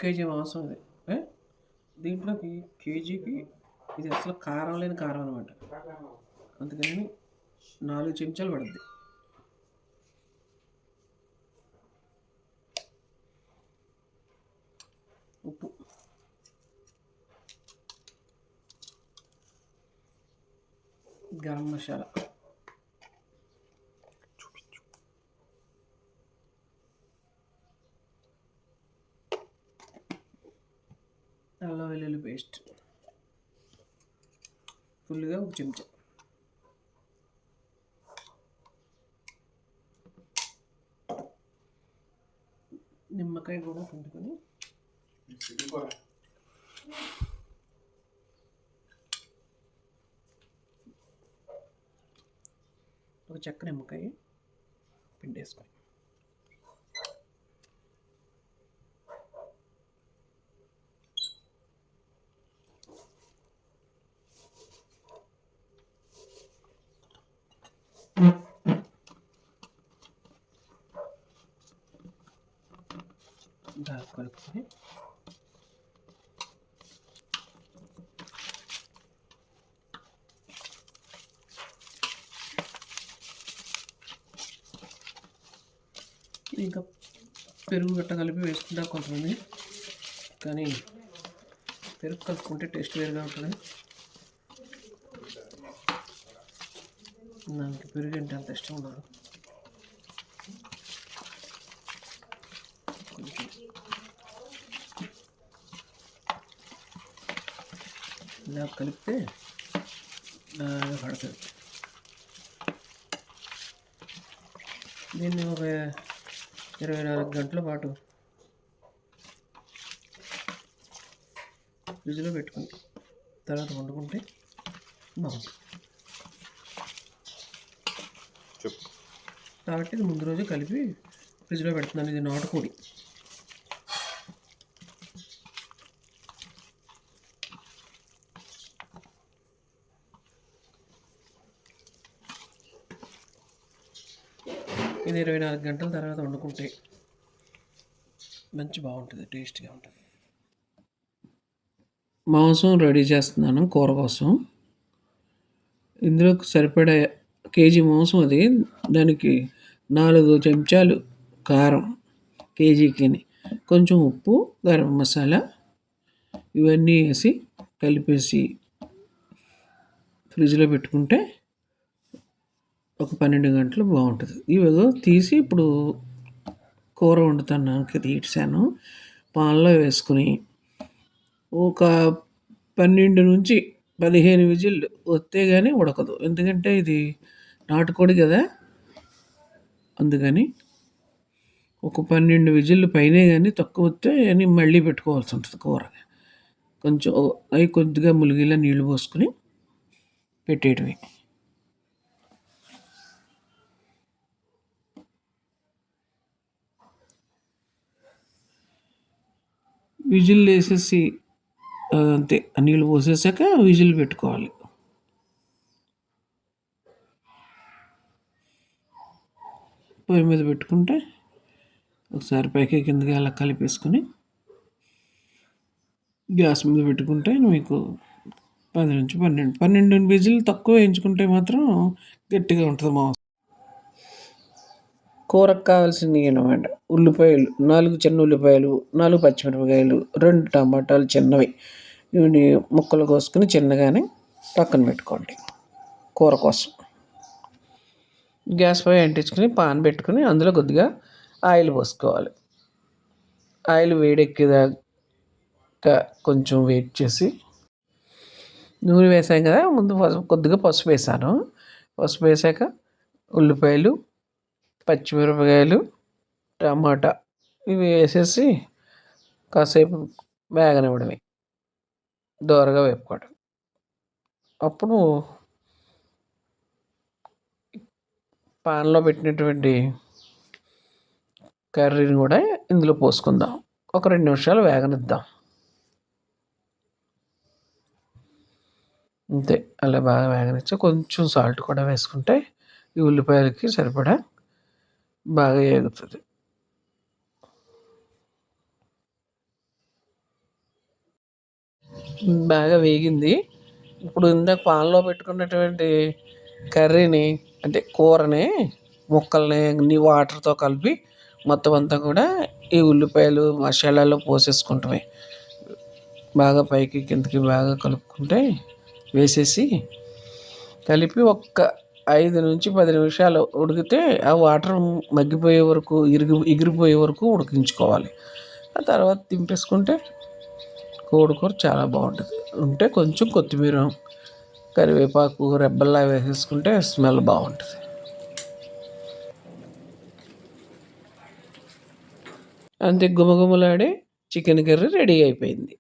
KG మాంసం ఇది. ఏ? దీంట్లోకి కేజీకి ఇది అసలు కారం లేని కారం అనమాట. అందుకని 4 చెంచాలు పడుద్ది. ఉప్పు, గరం మసాలా, అల్లం వెల్లుల్లి పేస్ట్ ఫుల్గా 1 చెంచా, నిమ్మకాయ కూడా పిండుకొని ఒక చెక్క నిమ్మకాయ పిండేసుకొని దాన్ని కలుపుకొని ఇంకా పెరుగు గట్ట కలిపి వేసుకుంటారు కొంతమంది, కానీ పెరుగు కలుపుకుంటే టేస్ట్ వేరుగా ఉంటుంది. నాకు పెరుగు అంటే అంత ఇష్టం ఉండదు. కొంచెం ఇలా కలిపితే బాగా పడుతుంది. దీన్ని ఒక 24 గంటల పాటు ఫ్రిడ్జ్లో పెట్టుకుని తర్వాత వండుకుంటే బాగుంటుంది. కాబట్టి ఇది ముందు రోజు కలిపి ఫ్రిడ్జ్లో పెడుతున్నాను. ఇది నాటుకోడి. ఇది 24 గంటల తర్వాత వండుకుంటే బాగుంటుంది, టేస్ట్గా ఉంటుంది. మాంసం రెడీ చేస్తున్నాను కూర కోసం. ఇందులోకి సరిపడే కేజీ మాంసం అది, దానికి 4 చెంచాలు కారం కేజీకి, కొంచెం ఉప్పు, గరం మసాలా ఇవన్నీ వేసి కలిపేసి ఫ్రిడ్జ్లో పెట్టుకుంటే ఒక 12 గంటలు బాగుంటుంది. ఇవిగో తీసి ఇప్పుడు కూర వండుతాను. తీసాను, పాన్లో వేసుకుని ఒక 12 నుంచి 15 విజిల్లు వస్తే కానీ ఉడకదు. ఎందుకంటే ఇది నాటుకోడి కదా, అందుకని ఒక 12 విజిల్లు పైనే కానీ తక్కువ వస్తే అని మళ్ళీ పెట్టుకోవాల్సి ఉంటుంది కూర. కొంచెం అవి కొద్దిగా ములిగిలా నీళ్ళు పోసుకుని పెట్టేయడమే. విజిల్ వేసేసి అంతే, నీళ్ళు పోసేసాక విజిల్ పెట్టుకోవాలి. పొయ్యి మీద పెట్టుకుంటే ఒకసారి పైకి కిందకి అలా కలిపేసుకొని గ్యాస్ మీద పెట్టుకుంటే మీకు 10 నుంచి 12 విజిల్ తక్కువ వేయించుకుంటే మాత్రం గట్టిగా ఉంటుంది మాంసం. కూరకు కావాల్సినవి అనమాట: ఉల్లిపాయలు 4 చిన్న ఉల్లిపాయలు, 4 పచ్చిమిరపకాయలు, 2 టమాటాలు చిన్నవి, ఇవి ముక్కలు కోసుకుని చిన్నగానే పక్కన పెట్టుకోండి కూర కోసం. గ్యాస్ పై అంటించుకొని పాన్ పెట్టుకుని అందులో కొద్దిగా ఆయిల్ పోసుకోవాలి. ఆయిల్ వేడెక్కేదాకా కొంచెం వెయిట్ చేసి, నూనె వేసాం కదా, ముందు కొద్దిగా పసుపు వేసాను. పసుపు వేసాక ఉల్లిపాయలు, పచ్చిమిరపకాయలు, టమాటా ఇవి వేసేసి కాసేపు వేగనివ్వడమే, దోరగా వేపుకోవడం. అప్పుడు పాన్లో పెట్టినటువంటి కర్రీని కూడా ఇందులో పోసుకుందాం. ఒక 2 నిమిషాలు వేగనిద్దాం. అంతే, అలా బాగా వేగనిచ్చి కొంచెం సాల్ట్ కూడా వేసుకుంటే ఈ ఉల్లిపాయలకి సరిపడా బాగా వేగుతుంది. బాగా వేగింది. ఇప్పుడు ఇందాక పాన్లో పెట్టుకున్నటువంటి కర్రీని అంటే కూరని ముక్కల్ని అన్ని వాటర్తో కలిపి మొత్తం అంతా కూడా ఈ ఉల్లిపాయలు మసాలాలో పోసేసుకుంటమే. బాగా పైకి కిందకి బాగా కలుపుకుంటే వేసేసి కలిపి ఒక్క 5 నుంచి 10 నిమిషాలు ఉడికితే ఆ వాటర్ మగ్గిపోయే వరకు ఎగిరిపోయే వరకు ఉడికించుకోవాలి. ఆ తర్వాత దింపేసుకుంటే కోడికూర చాలా బాగుంటుంది. ఉంటే కొంచెం కొత్తిమీర కరివేపాకు రెబ్బల్లా వేసేసుకుంటే స్మెల్ బాగుంటుంది. అంతే గుమగుమలాడే చికెన్ కర్రీ రెడీ అయిపోయింది.